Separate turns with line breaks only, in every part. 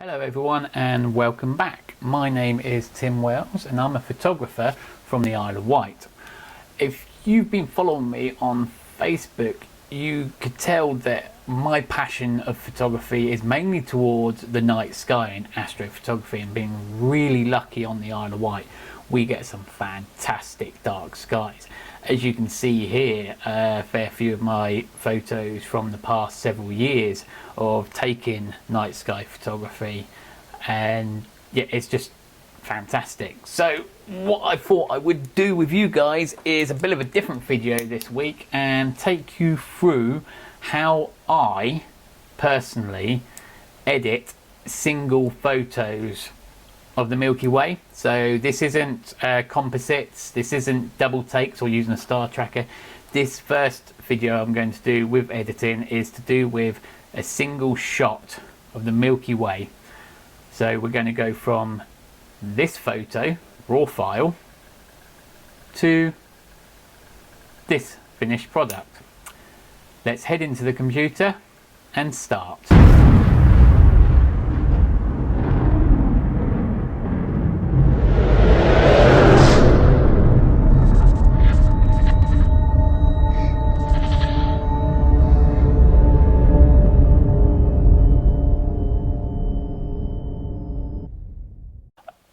Hello everyone and welcome back. My name is Tim Wells and I'm a photographer from the Isle of Wight. If you've been following me on Facebook, you could tell that my passion of photography is mainly towards the night sky and astrophotography, and being really lucky on the Isle of Wight we get some fantastic dark skies. As you can see here, a fair few of my photos from the past several years of taking night sky photography, and yeah, it's just fantastic. So what I thought I would do with you guys is a bit of a different video this week and take you through how I personally edit single photos of the Milky Way. So this isn't composites, this isn't double takes or using a star tracker. This first video I'm going to do with editing is to do with a single shot of the Milky Way. So we're going to go from this photo, raw file, to this finished product. Let's head into the computer and start.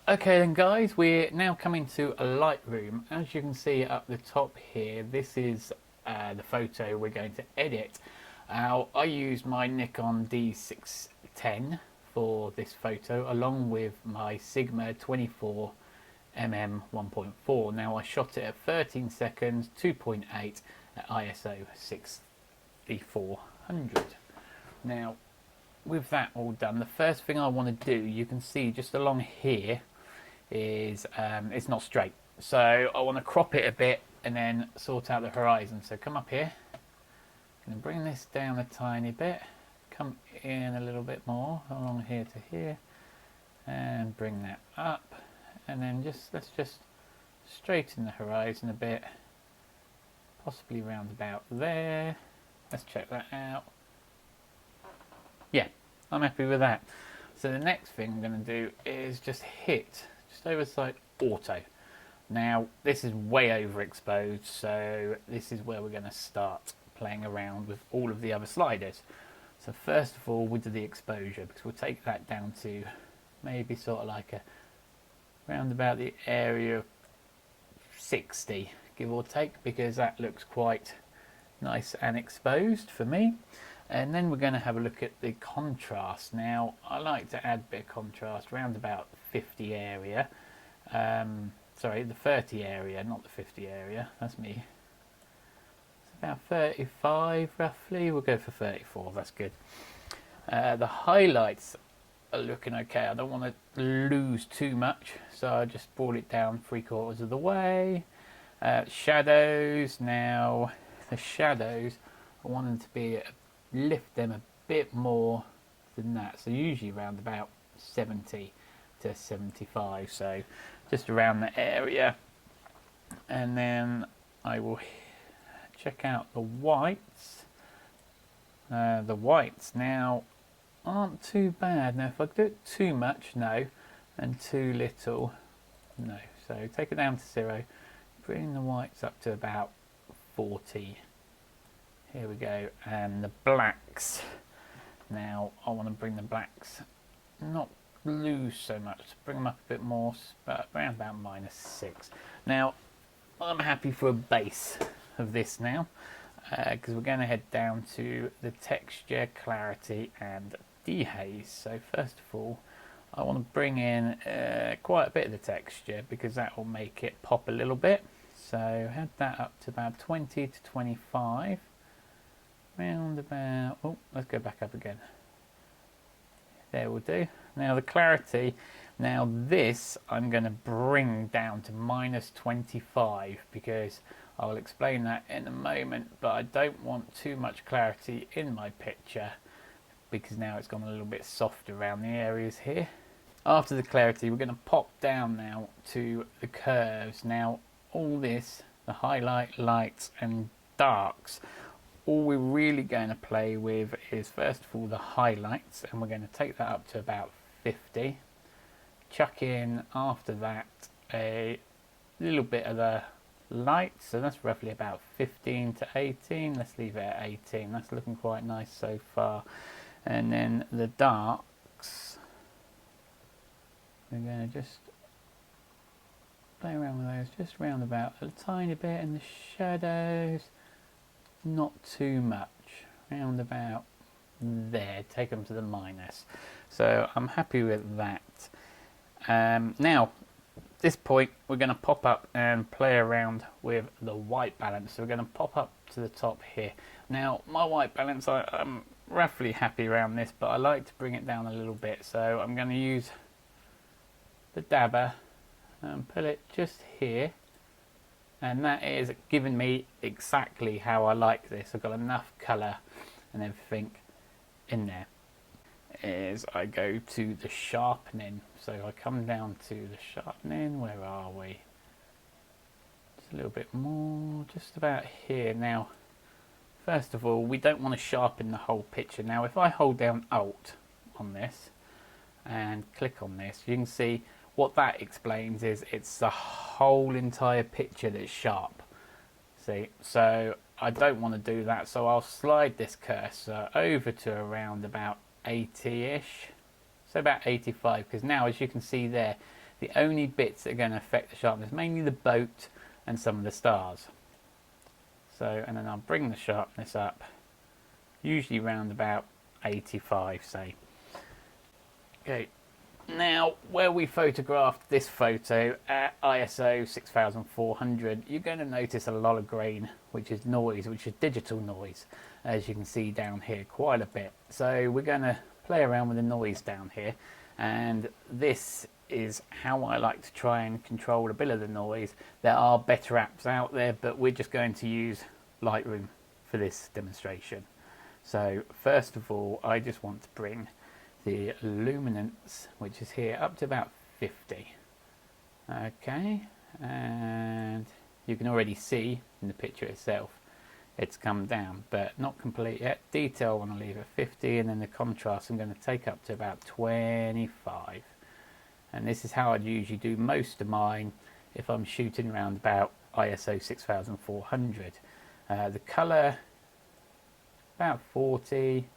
Okay then guys, we're now coming to a Lightroom. As you can see up the top here, this is the photo we're going to edit. I used my Nikon D610 for this photo along with my Sigma 24mm 1.4. Now I shot it at 13 seconds, 2.8 at ISO 6400. Now with that all done, the first thing I want to do, you can see just along here, is it's not straight, so I want to crop it a bit and then sort out the horizon. So come up here, I'm going to bring this down a tiny bit, come in a little bit more along here to here, and bring that up, and then let's just straighten the horizon a bit, possibly round about there. Let's check that out. Yeah, I'm happy with that. So the next thing I'm going to do is just hit oversight auto. Now this is way overexposed, so this is where we're going to start playing around with all of the other sliders. So first of all, we'll do the exposure, because we'll take that down to maybe sort of like a round about the area of 60, give or take, because that looks quite nice and exposed for me. And then we're going to have a look at the contrast. Now I like to add a bit of contrast around about 50 area, sorry, the 30 area, not the 50 area, that's me. It's about 35 roughly, we'll go for 34, that's good. The highlights are looking okay, I don't want to lose too much, so I just brought it down 3/4 of the way. Shadows, now the shadows, I want them to be lift them a bit more than that, so usually around about 70 to 75, so just around the area. And then I will check out the whites. The whites now aren't too bad. Now if I do it too much, no, and too little, no. So take it down to 0, bring the whites up to about 40. Here we go. And the blacks, now I want to bring the blacks not lose so much, bring them up a bit more, but around about -6. Now I'm happy for a base of this now, because we're going to head down to the texture, clarity and dehaze. So first of all, I want to bring in quite a bit of the texture, because that will make it pop a little bit. So head that up to about 20 to 25. Round about, oh, let's go back up again. There will do. Now the clarity, now this I'm going to bring down to -25, because I will explain that in a moment, but I don't want too much clarity in my picture, because now it's gone a little bit soft around the areas here. After the clarity, we're going to pop down now to the curves. Now all this, the highlight, lights and darks, all we're really going to play with is first of all the highlights, and we're going to take that up to about 50. Chuck in after that a little bit of the light, so that's roughly about 15 to 18. Let's leave it at 18. That's looking quite nice so far. And then the darks, we're going to just play around with those, just round about a tiny bit. And the shadows, not too much, round about there, take them to the minus. So I'm happy with that. Now this point we're going to pop up and play around with the white balance. So we're going to pop up to the top here. Now my white balance, I'm roughly happy around this, but I like to bring it down a little bit. So I'm going to use the dabber and put it just here, and that is giving me exactly how I like this. I've got enough colour and everything in there. Is I go to the sharpening, so I come down to the sharpening. Where are we? Just a little bit more, just about here. Now first of all, we don't want to sharpen the whole picture. Now if I hold down Alt on this and click on this, you can see what that explains is it's the whole entire picture that's sharp. See, so I don't want to do that, so I'll slide this cursor over to around about 80-ish, so about 85, because now as you can see there, the only bits that are going to affect the sharpness, mainly the boat and some of the stars. So, and then I'll bring the sharpness up, usually around about 85, say. Okay, now where we photographed this photo at ISO 6400, you're going to notice a lot of grain, which is noise, which is digital noise, as you can see down here, quite a bit. So we're going to play around with the noise down here, and this is how I like to try and control a bit of the noise. There are better apps out there, but we're just going to use Lightroom for this demonstration. So first of all, I just want to bring the luminance, which is here, up to about 50. Okay, and you can already see in the picture itself it's come down, but not complete yet. Detail I want to leave at 50, and then the contrast I'm going to take up to about 25. And this is how I'd usually do most of mine if I'm shooting around about ISO 6400. The colour about 40,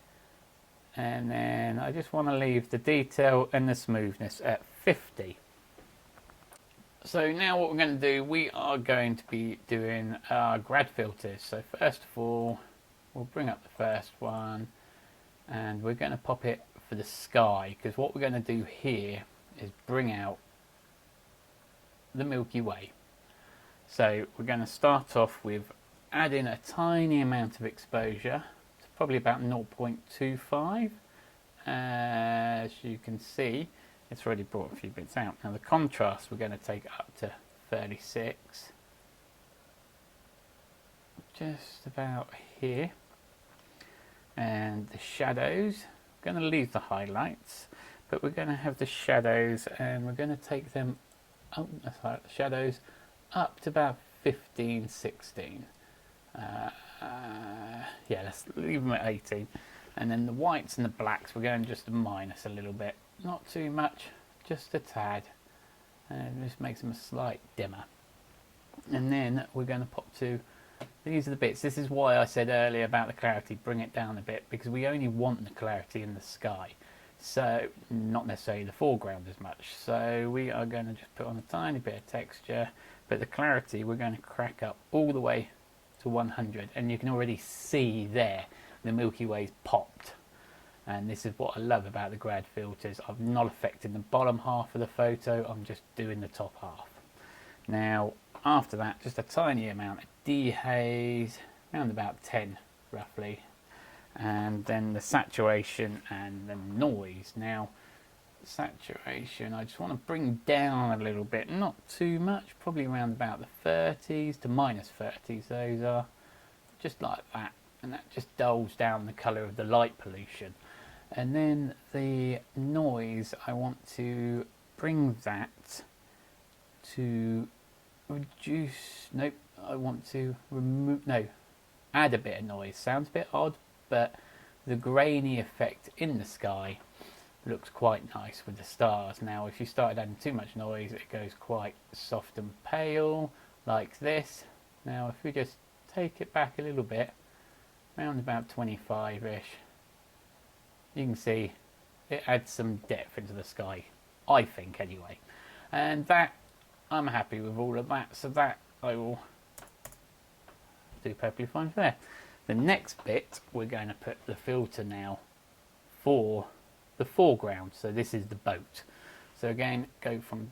and then I just want to leave the detail and the smoothness at 50. So now what we're going to do, we are going to be doing our grad filters. So first of all, we'll bring up the first one, and we're going to pop it for the sky, because what we're going to do here is bring out the Milky Way. So we're going to start off with adding a tiny amount of exposure, to probably about 0.25. As you can see, it's already brought a few bits out. Now the contrast we're going to take up to 36, just about here. And the shadows, we're going to leave the highlights, but we're going to have the shadows, and we're going to take them up, shadows up to about 15, 16. Yeah, let's leave them at 18. And then the whites and the blacks, we're going just to minus a little bit. Not too much, just a tad. And this makes them a slight dimmer. And then we're going to pop to, these are the bits. This is why I said earlier about the clarity, bring it down a bit, because we only want the clarity in the sky. So, not necessarily the foreground as much. So we are going to just put on a tiny bit of texture, but the clarity we're going to crack up all the way to 100. And you can already see there, the Milky Way's popped. And this is what I love about the grad filters. I've not affected the bottom half of the photo, I'm just doing the top half. Now after that, just a tiny amount of dehaze, around about 10 roughly, and then the saturation and the noise. Now saturation I just want to bring down a little bit, not too much, probably around about the 30s to minus 30s. Those are just like that, and that just dulls down the colour of the light pollution. And then the noise, I want to bring that to reduce, nope, I want to remove, no, add a bit of noise. Sounds a bit odd, but the grainy effect in the sky, looks quite nice with the stars. Now if you started adding too much noise, it goes quite soft and pale like this. Now if we just take it back a little bit, around about 25ish, you can see it adds some depth into the sky, I think anyway. And that, I'm happy with all of that, so that I will do perfectly fine for there. The next bit, we're going to put the filter now for the foreground. So this is the boat. So again, go from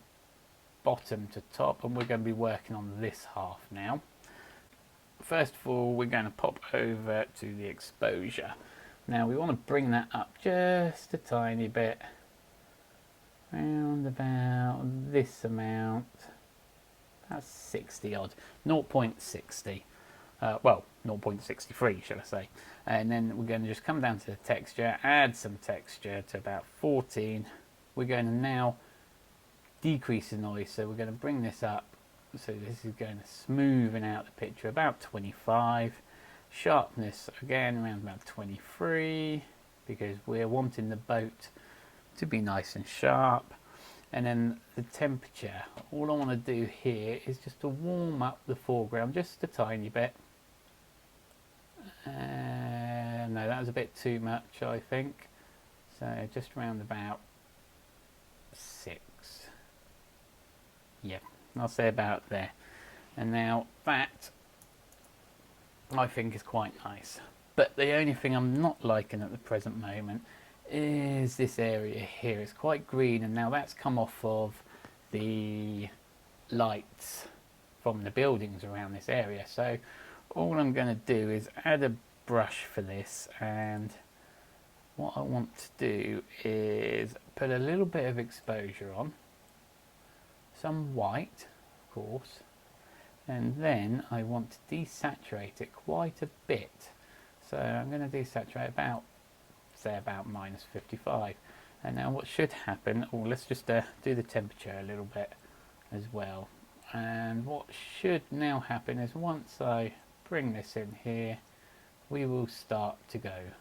bottom to top, and we're going to be working on this half now. First of all, we're going to pop over to the exposure. Now we want to bring that up just a tiny bit, around about this amount. That's 60 odd, 0.60. Well, 0.63 should I say. And then we're going to just come down to the texture, add some texture to about 14. We're going to now decrease the noise, so we're going to bring this up, so this is going to smoothen out the picture about 25. Sharpness again around about 23, because we're wanting the boat to be nice and sharp. And then the temperature, all I want to do here is just to warm up the foreground just a tiny bit. No, that was a bit too much, I think. So just around about 6. Yeah, I'll say about there. And now that, I think, is quite nice. But the only thing I'm not liking at the present moment is this area here. It's quite green, and now that's come off of the lights from the buildings around this area. So all I'm going to do is add a brush for this, and what I want to do is put a little bit of exposure on, some white of course, and then I want to desaturate it quite a bit. So I'm going to desaturate about, say about -55. And now what should happen, or let's just do the temperature a little bit as well. And what should now happen is once I bring this in here, we will start to go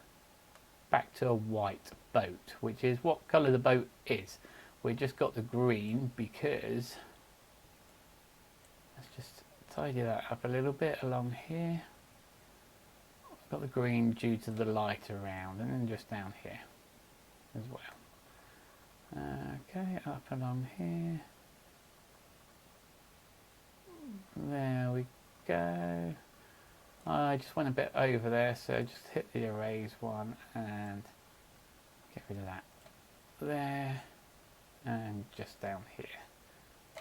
back to a white boat, which is what colour the boat is. We just got the green because, let's just tidy that up a little bit along here. Got the green due to the light around, and then just down here as well. Okay, up along here. There we go. I just went a bit over there, so just hit the erase one and get rid of that there, and just down here,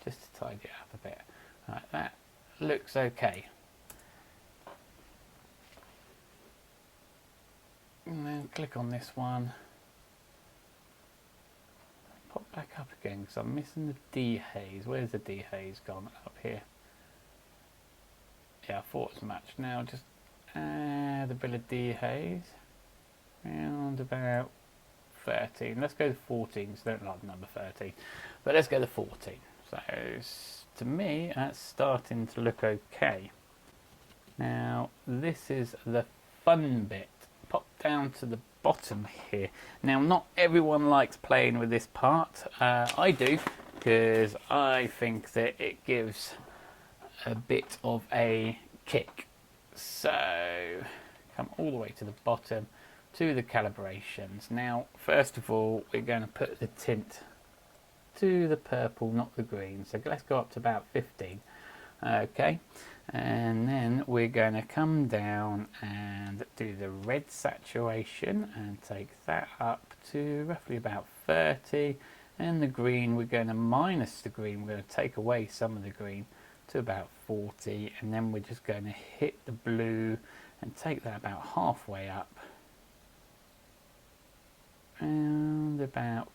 just to tidy it up a bit. Right, that looks okay. And then click on this one, pop back up again because I'm missing the dehaze. Where's the dehaze gone? Up here. Yeah, I thought as much. Now just add a bit of dehaze, around about 13. Let's go to 14 because I don't like the number 13, but let's go to 14. So to me that's starting to look okay. Now this is the fun bit. Pop down to the bottom here. Now not everyone likes playing with this part. I do, because I think that it gives a bit of a kick. So come all the way to the bottom to the calibrations. Now first of all we're going to put the tint to the purple, not the green. So let's go up to about 15. Okay, and then we're going to come down and do the red saturation and take that up to roughly about 30, and the green, we're going to minus the green, we're going to take away some of the green to about 40, and then we're just going to hit the blue and take that about halfway up and about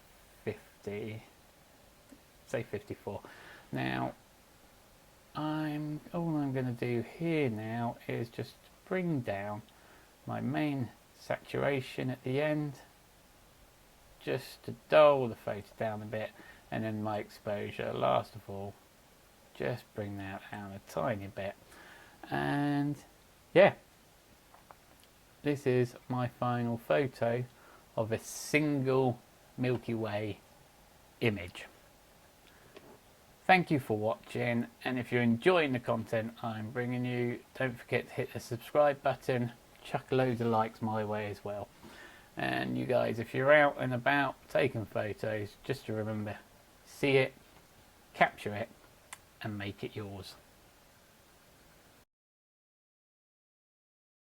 50, say 54. Now all I'm going to do here now is just bring down my main saturation at the end, just to dull the photo down a bit, and then my exposure last of all, just bring that down a tiny bit. And yeah, this is my final photo of a single Milky Way image. Thank you for watching, and if you're enjoying the content I'm bringing you, don't forget to hit the subscribe button, chuck loads of likes my way as well. And you guys, if you're out and about taking photos, just to remember, see it, capture it, and make it yours.